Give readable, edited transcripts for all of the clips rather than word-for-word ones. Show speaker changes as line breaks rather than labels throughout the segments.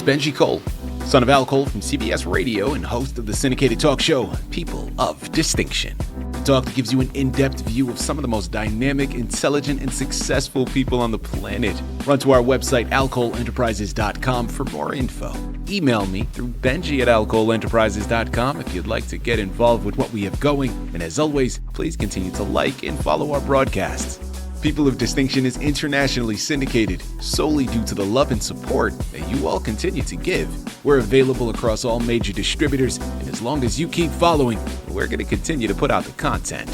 is Benji Cole, son of Al Cole from CBS Radio and host of the syndicated talk show, People of Distinction. A talk that gives you an in-depth view of some of the most dynamic, intelligent, and successful people on the planet. Run to our website, alcoleenterprises.com for more info. Email me through benji@alcoleenterprises.com if you'd like to get involved with what we have going. And as always, please continue to like and follow our broadcasts. People of Distinction is internationally syndicated solely due to the love and support that you all continue to give. We're available across all major distributors, and as long as you keep following, we're going to continue to put out the content.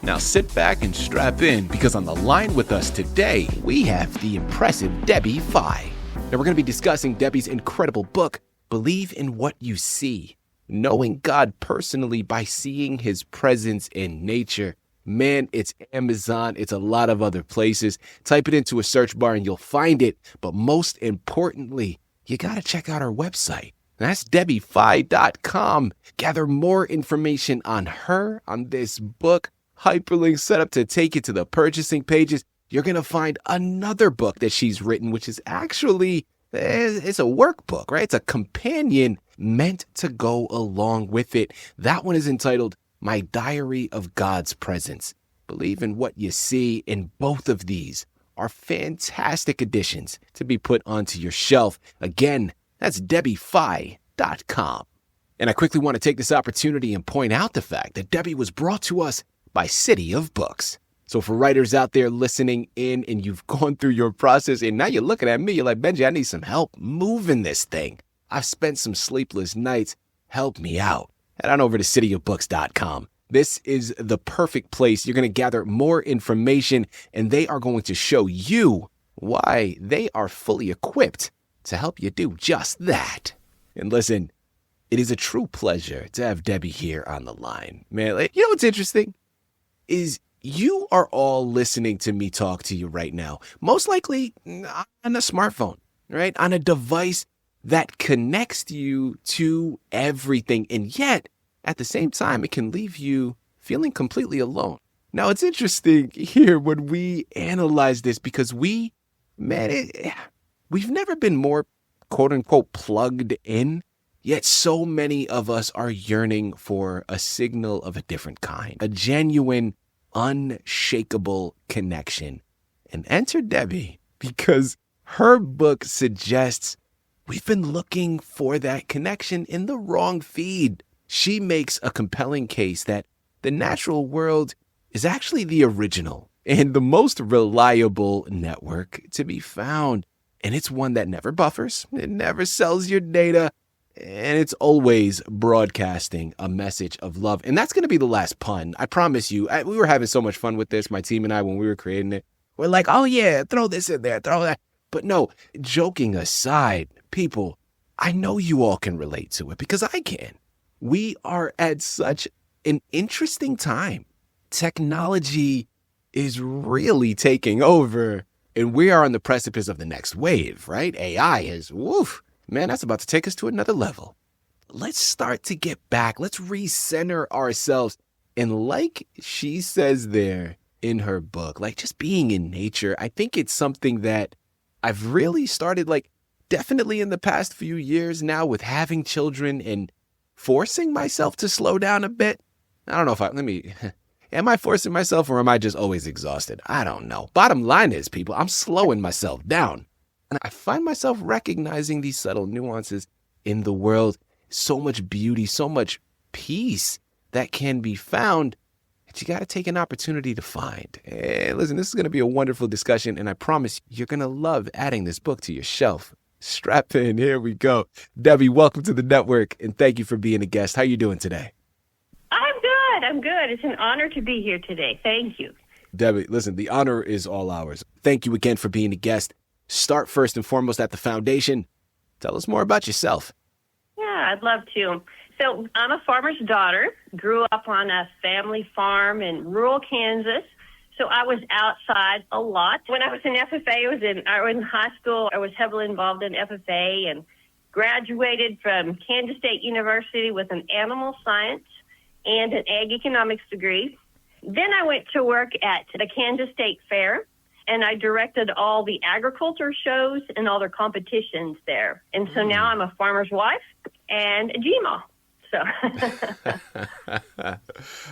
Now sit back and strap in, because on the line with us today, we have the impressive Debbie Feyh. Now we're going to be discussing Debbie's incredible book, Believe in What You See, Knowing God Personally by Seeing His Presence in Nature. Man, it's Amazon. It's a lot of other places. Type it into a search bar and you'll find it. But most importantly, you got to check out our website. That's debbiefeyh.com. Gather more information on her, on this book. Hyperlinks set up to take you to the purchasing pages. You're going to find another book that she's written, which is actually, it's a workbook, right? It's a companion meant to go along with it. That one is entitled My Diary of God's Presence. Believe in What You See. In both of these are fantastic additions to be put onto your shelf. Again, that's debbiefeyh.com. And I quickly want to take this opportunity and point out the fact that Debbie was brought to us by Citi of Books. So for writers out there listening in and you've gone through your process and now you're looking at me, you're like, Benji, I need some help moving this thing. I've spent some sleepless nights. Help me out. Head on over to cityofbooks.com. This is the perfect place. You're going to gather more information, and they are going to show you why they are fully equipped to help you do just that. And listen, it is a true pleasure to have Debbie here on the line. Man, you know what's interesting is you are all listening to me talk to you right now, most likely on a smartphone, right? On a device that connects you to everything. And yet, at the same time, it can leave you feeling completely alone. Now, it's interesting here when we analyze this because we've never been more, quote unquote, plugged in. Yet so many of us are yearning for a signal of a different kind, a genuine, unshakable connection. And enter Debbie, because her book suggests we've been looking for that connection in the wrong feed. She makes a compelling case that the natural world is actually the original and the most reliable network to be found. And it's one that never buffers, it never sells your data, and it's always broadcasting a message of love. And that's going to be the last pun. I promise you. We were having so much fun with this, my team and I, when we were creating it. We're like, oh yeah, throw this in there, throw that. But no, joking aside, people, I know you all can relate to it because I can. We are at such an interesting time. Technology is really taking over, and we are on the precipice of the next wave, right? AI is, woof, man, that's about to take us to another level. Let's start to get back. Let's recenter ourselves. And like she says there in her book, like just being in nature, I think it's something that I've really started, like definitely in the past few years now with having children and forcing myself to slow down a bit. I don't know if am I forcing myself or am I just always exhausted? I don't know. Bottom line is, people, I'm slowing myself down. And I find myself recognizing these subtle nuances in the world. So much beauty, so much peace that can be found that you got to take an opportunity to find. And listen, this is going to be a wonderful discussion, and I promise you're going to love adding this book to your shelf. Strap in. Here we go. Debbie, welcome to the network, and thank you for being a guest. How you doing today?
I'm good. It's an honor to be here today. Thank you.
Debbie, listen, the honor is all ours. Thank you again for being a guest. Start first and foremost at the foundation. Tell us more about yourself.
Yeah, I'd love to. So I'm a farmer's daughter, grew up on a family farm in rural Kansas. So I was outside a lot. When I was in FFA, I was in high school. I was heavily involved in FFA and graduated from Kansas State University with an animal science and an ag economics degree. Then I went to work at the Kansas State Fair And I directed all the agriculture shows and all their competitions there. And so now I'm a farmer's wife and a GMA. So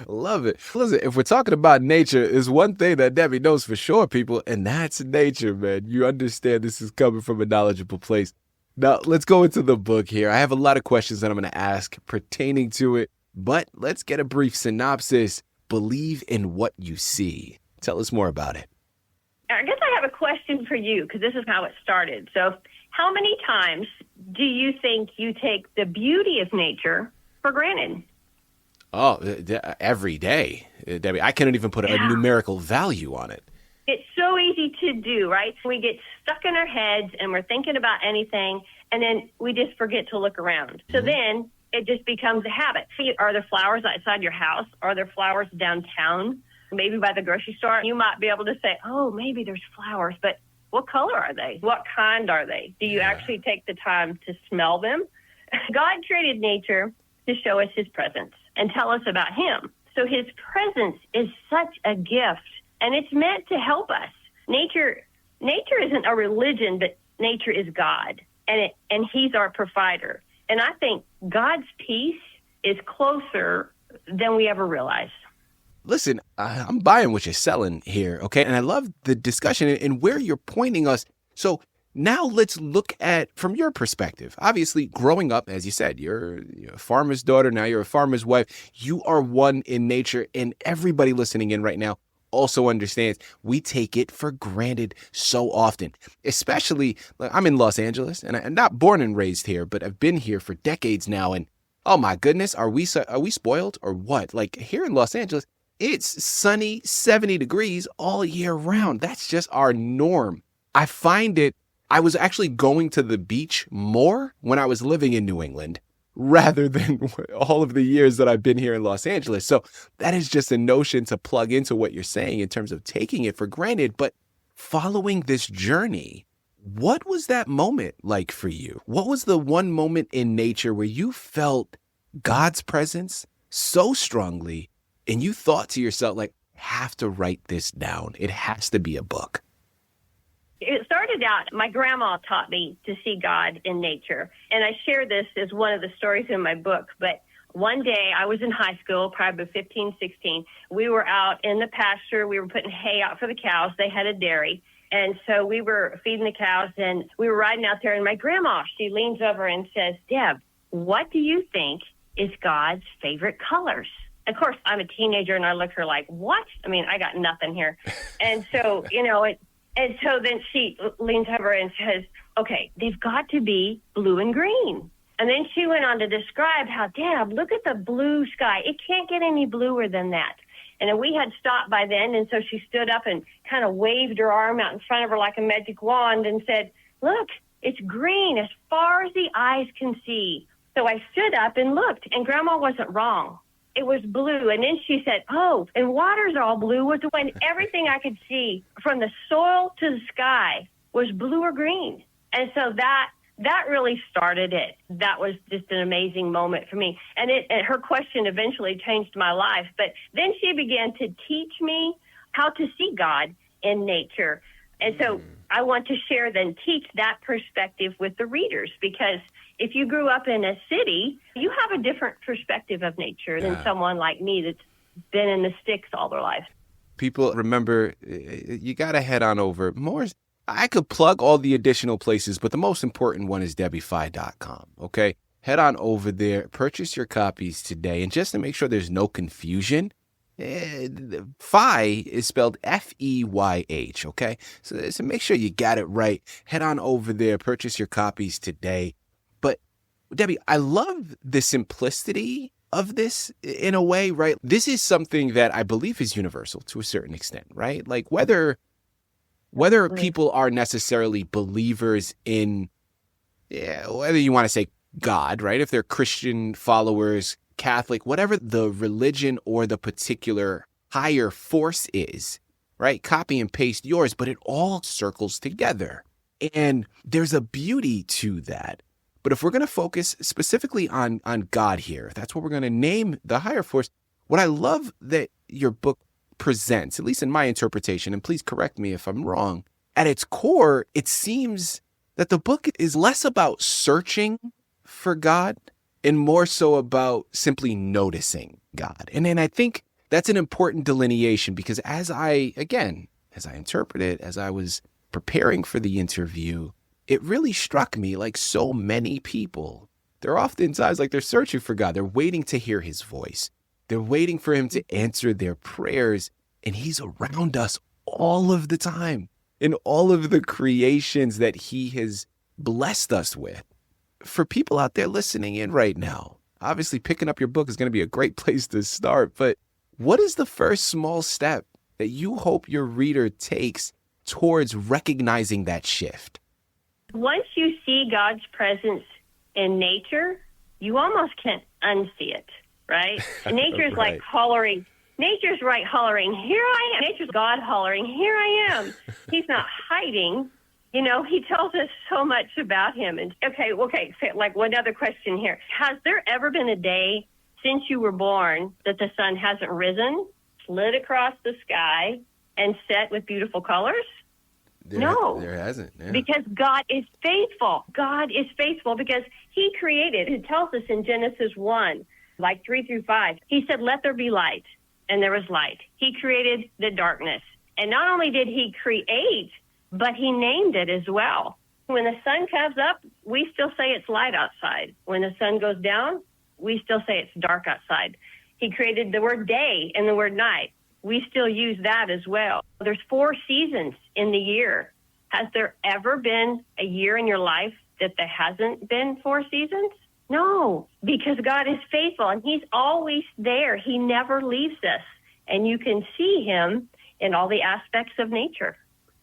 Love it. Listen, if we're talking about nature, is one thing that Debbie knows for sure, people, and that's nature, man. You understand this is coming from a knowledgeable place. Now, let's go into the book here. I have a lot of questions that I'm going to ask pertaining to it, but let's get a brief synopsis. Believe in what you see. Tell us more about it.
I guess I have a question for you because this is how it started. So how many times do you think you take the beauty of nature for granted?
Oh, every day, Debbie. I can't even put a numerical value on it.
It's so easy to do, right? We get stuck in our heads and we're thinking about anything, and then we just forget to look around. So then it just becomes a habit. See, are there flowers outside your house? Are there flowers downtown? Maybe by the grocery store? You might be able to say, oh, maybe there's flowers, but what color are they? What kind are they? Do you actually take the time to smell them? God created nature to show us his presence and tell us about him. So his presence is such a gift, and it's meant to help us. Nature isn't a religion, but nature is God, and he's our provider. And I think God's peace is closer than we ever realize.
Listen, I'm buying what you're selling here, okay? And I love the discussion and where you're pointing us. So now let's look at, from your perspective, obviously growing up, as you said, you're a farmer's daughter, now you're a farmer's wife. You are one in nature, and everybody listening in right now also understands we take it for granted so often, especially, I'm in Los Angeles, and I'm not born and raised here, but I've been here for decades now, and oh my goodness, are we spoiled or what? Like here in Los Angeles, it's sunny 70 degrees all year round. That's just our norm. I find it, I was actually going to the beach more when I was living in New England rather than all of the years that I've been here in Los Angeles. So that is just a notion to plug into what you're saying in terms of taking it for granted. But following this journey, what was that moment like for you? What was the one moment in nature where you felt God's presence so strongly and you thought to yourself, like, have to write this down. It has to be a book.
It started out, my grandma taught me to see God in nature. And I share this as one of the stories in my book. But one day I was in high school, probably 15, 16. We were out in the pasture. We were putting hay out for the cows. They had a dairy. And so we were feeding the cows and we were riding out there. And my grandma, she leans over and says, Deb, what do you think is God's favorite colors? Of course, I'm a teenager and I look at her like, what? I mean, I got nothing here. And so, and so then she leans over and says, okay, they've got to be blue and green. And then she went on to describe how, Dad, look at the blue sky. It can't get any bluer than that. And then we had stopped by then, and so she stood up and kind of waved her arm out in front of her like a magic wand and said, look, it's green as far as the eyes can see. So I stood up and looked, and Grandma wasn't wrong. It was blue. And then she said, oh, and water's all blue. Was when everything I could see from the soil to the sky was blue or green. And so that really started it. That was just an amazing moment for me. And her question eventually changed my life. But then she began to teach me how to see God in nature. And so I want to share then, teach that perspective with the readers, because if you grew up in a city, you have a different perspective of nature than someone like me that's been in the sticks all their life.
People, remember, you got to head on over. I could plug all the additional places, but the most important one is debbiefeyh.com, okay? Head on over there, purchase your copies today, and just to make sure there's no confusion, Feyh is spelled F-E-Y-H, okay? So make sure you got it right. Head on over there, purchase your copies today. But, Debbie, I love the simplicity of this in a way, right? This is something that I believe is universal to a certain extent, right? Like whether people are necessarily believers in, whether you want to say God, right? If they're Christian followers, Catholic, whatever the religion or the particular higher force is, right? Copy and paste yours, but it all circles together. And there's a beauty to that. But if we're going to focus specifically on God here, that's what we're going to name the higher force. What I love that your book presents, at least in my interpretation, and please correct me if I'm wrong, at its core, it seems that the book is less about searching for God and more so about simply noticing God. And I think that's an important delineation because as I interpret it, as I was preparing for the interview, it really struck me like so many people, they're oftentimes like they're searching for God. They're waiting to hear his voice. They're waiting for him to answer their prayers. And he's around us all of the time in all of the creations that he has blessed us with. For people out there listening in right now, obviously picking up your book is going to be a great place to start. But what is the first small step that you hope your reader takes towards recognizing that shift?
Once you see God's presence in nature, you almost can't unsee it, right? And nature's
Right.
like hollering. Nature's right hollering, here I am. Nature's God hollering, here I am. He's not hiding. You know, he tells us so much about him. And okay, so like one other question here. Has there ever been a day since you were born that the sun hasn't risen, slid across the sky, and set with beautiful colors? No.
There hasn't. Yeah.
Because God is faithful. God is faithful because he created. It tells us in Genesis 1, like 3 through 5. He said, let there be light. And there was light. He created the darkness. And not only did he create, but he named it as well. When the sun comes up, we still say it's light outside. When the sun goes down, we still say it's dark outside. He created the word day and the word night. We still use that as well. There's 4 seasons in the year. Has there ever been a year in your life that there hasn't been 4 seasons? No, because God is faithful and he's always there. He never leaves us. And you can see him in all the aspects of nature.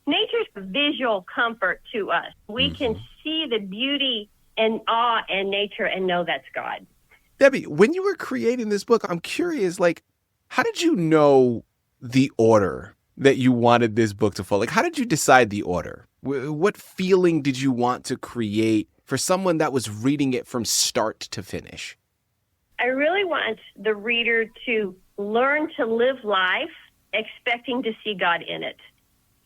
Nature's visual comfort to us. We can see the beauty and awe in nature and know that's God.
Debbie, when you were creating this book, I'm curious, like, how did you know the order that you wanted this book to follow? Like, how did you decide the order? What feeling did you want to create for someone that was reading it from start to finish?
I really want the reader to learn to live life expecting to see God in it.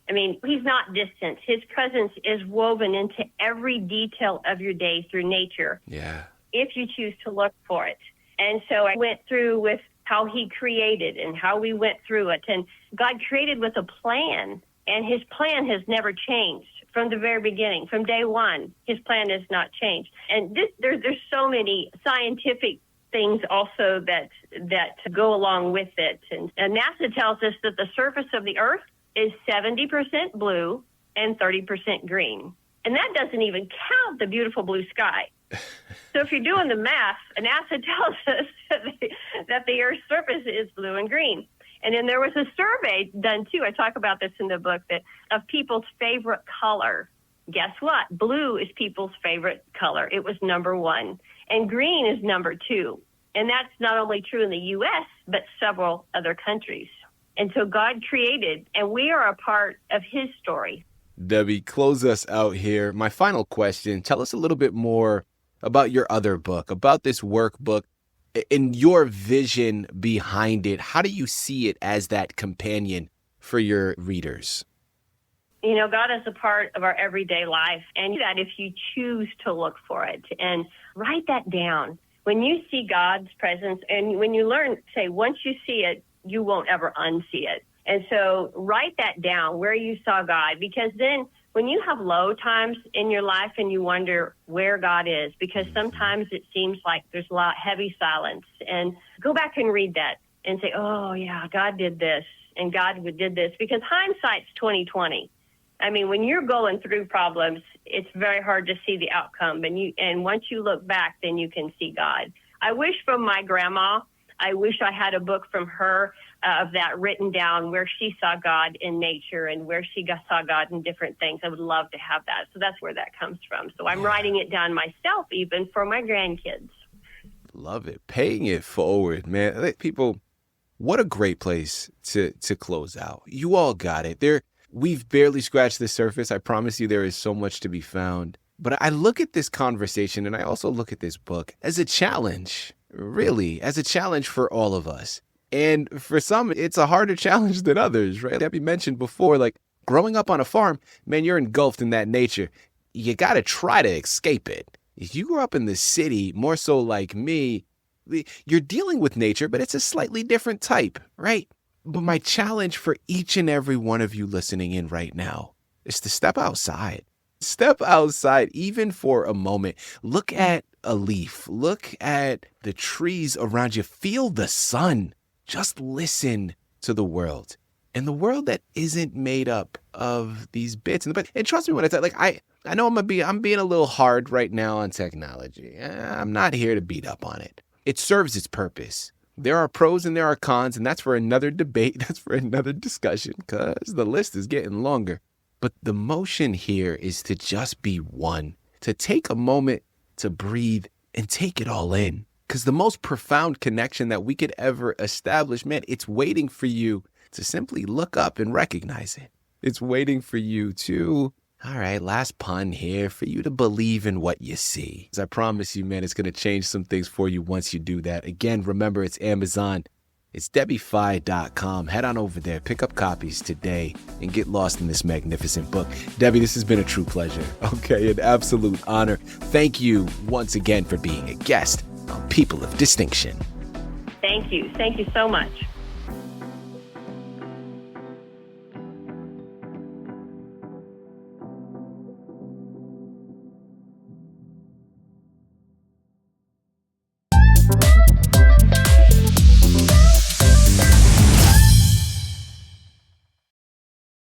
I mean, he's not distant. His presence is woven into every detail of your day through nature.
Yeah.
If you choose to look for it. And so I went through with how he created and how we went through it. And God created with a plan, and his plan has never changed from the very beginning. From day one, his plan has not changed. And there's so many scientific things also that go along with it. And NASA tells us that the surface of the Earth is 70% blue and 30% green. And that doesn't even count the beautiful blue sky. So if you're doing the math, NASA tells us that the Earth's surface is blue and green. And then there was a survey done, too, I talk about this in the book, that of people's favorite color. Guess what? Blue is people's favorite color. It was number 1. And green is number 2. And that's not only true in the U.S., but several other countries. And so God created, and we are a part of his story.
Debbie, close us out here. My final question, tell us a little bit more about your other book, about this workbook, and your vision behind it. How do you see it as that companion for your readers?
You know, God is a part of our everyday life, and that if you choose to look for it and write that down. When you see God's presence, and when you learn, say, once you see it, you won't ever unsee it. And so write that down where you saw God, because then when you have low times in your life and you wonder where God is, because sometimes it seems like there's a lot heavy silence, and go back and read that and say, oh yeah, God did this and God did this, because hindsight's 20/20. I mean, when you're going through problems, it's very hard to see the outcome. And once you look back, then you can see God. I wish from my grandma, I wish I had a book from her of that written down where she saw God in nature and where she saw God in different things. I would love to have that. So that's where that comes from. So I'm writing it down myself, even for my grandkids.
Love it. Paying it forward, man. People, what a great place to close out. You all got it. We've barely scratched the surface. I promise you there is so much to be found. But I look at this conversation, and I also look at this book as a challenge, really, as a challenge for all of us. And for some, it's a harder challenge than others, right? Debbie mentioned before, like growing up on a farm, man, you're engulfed in that nature. You got to try to escape it. If you grew up in the city, more so like me, you're dealing with nature, but it's a slightly different type, right? But my challenge for each and every one of you listening in right now is to step outside. Step outside, even for a moment. Look at a leaf. Look at the trees around you. Feel the sun. Just listen to the world. And the world that isn't made up of these bits. And trust me when I say, like, I know I'm being a little hard right now on technology. I'm not here to beat up on it. It serves its purpose. There are pros and there are cons, and that's for another debate. That's for another discussion, because the list is getting longer. But the motion here is to just be one, to take a moment to breathe and take it all in. Because the most profound connection that we could ever establish, man, it's waiting for you to simply look up and recognize it. It's waiting for you to, all right, last pun here, for you to believe in what you see. As I promise you, man, it's going to change some things for you once you do that. Again, remember, it's Amazon. It's DebbieFeyh.com. Head on over there, pick up copies today, and get lost in this magnificent book. Debbie, this has been a true pleasure. Okay, an absolute honor. Thank you once again for being a guest on People of Distinction.
Thank you. Thank you so much.